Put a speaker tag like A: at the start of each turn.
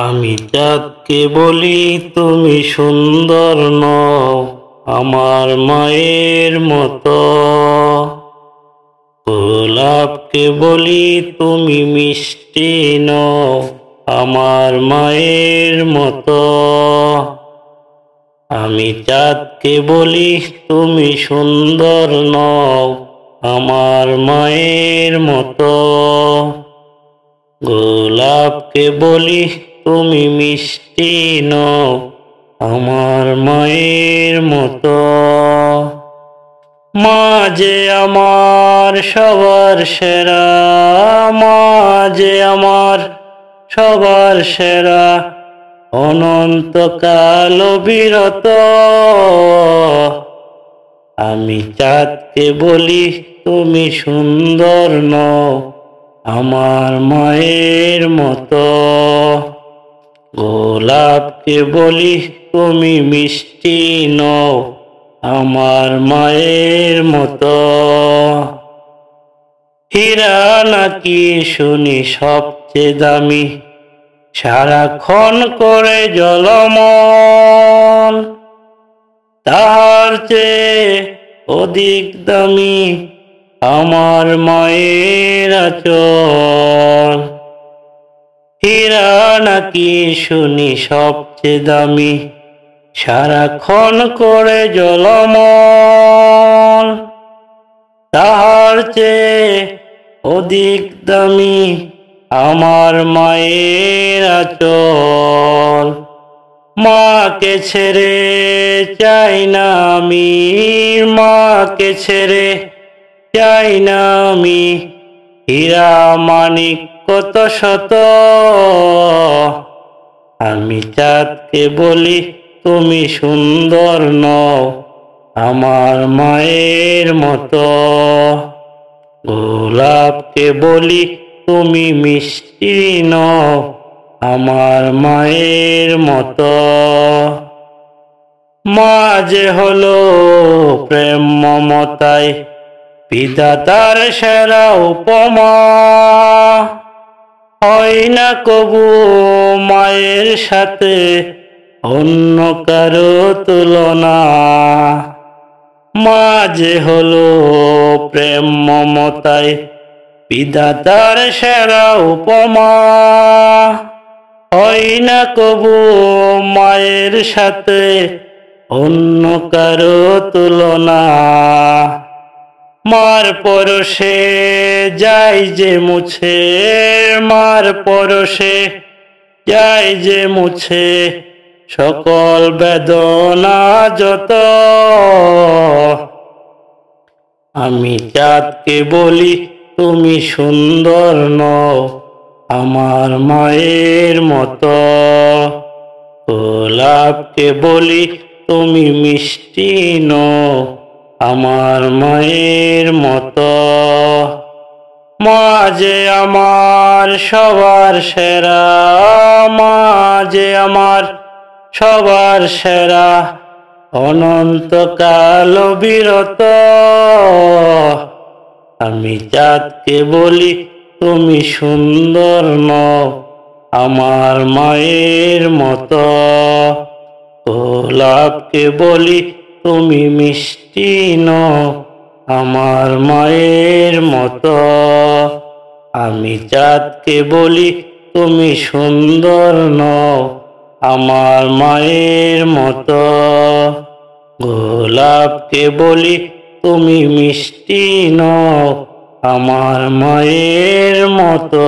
A: আমি চাঁদকে বলি তুমি সুন্দর নও আমার মায়ের মতো। গোলাপকে বলি তুমি মিষ্টি নও আমার মায়ের মতো। আমি চাঁদকে বলি তুমি সুন্দর নও আমার মায়ের মতো। গোলাপকে বলি তুমি মিষ্টি নও আমার মায়ের মতো। মা যে আমার সবার সেরা, মা যে আমার সবার সেরা, অনন্তকাল বিরত। আমি চাঁদকে বলি তুমি সুন্দর নও আমার মায়ের মতো। গোলাপকে বলি তুমি মিষ্টি নও আমার মায়ের মতো। হীরা নাকি শুনি সবচেয়ে দামি, সারাক্ষণ করে ঝলমল, তাহার চেয়ে অধিক দামি আমার মায়ের আঁচল। হীরা নাকি শুনি সবচেয়ে দামি, সারাক্ষণ করে ঝলমল, তাহার চেয়ে অধিক দামি আমার মায়ের আঁচল। মাকে ছেড়ে চাই না আমি, মাকে ছেড়ে চাই না আমি, হীরা মানিক কত শত। আমি চাঁদকে বলি তুমি সুন্দর নও আমার মায়ের মতো। গোলাপকে বলি তুমি মিষ্টি নও আমার মায়ের মতো। মা যে হলো প্রেম মমতায় বিধাতার সেরা উপমা, হয় না কবু মায়ের সাথে অন্য কারো তুলনা। মা যে হলো প্রেম মমতায় বিধাতার সেরা উপমা, হয় না কবু মায়ের সাথে অন্য কারো তুলনা। মার পরশে যায় যে মুছে, মার পরশে যায় যে মুছে সকল বেদনা যত। আমি চাঁদকে বলি তুমি সুন্দর নও আমার মায়ের মতো। গোলাপকে বলি তুমি মিষ্টি নও আমার মায়ের মতো। মা যে আমার সবার সেরা, মা যে আমার সবার সেরা, অনন্তকাল বিরত। আমি চাঁদকে বলি তুমি সুন্দর নও আমার মায়ের মতো। গোলাপকে বলি তুমি মিষ্টি নও আমার মায়ের মতো। আমি চাঁদকে বলি তুমি সুন্দর নও আমার মায়ের মতো। গোলাপকে বলি তুমি মিষ্টি নও আমার মায়ের মতো।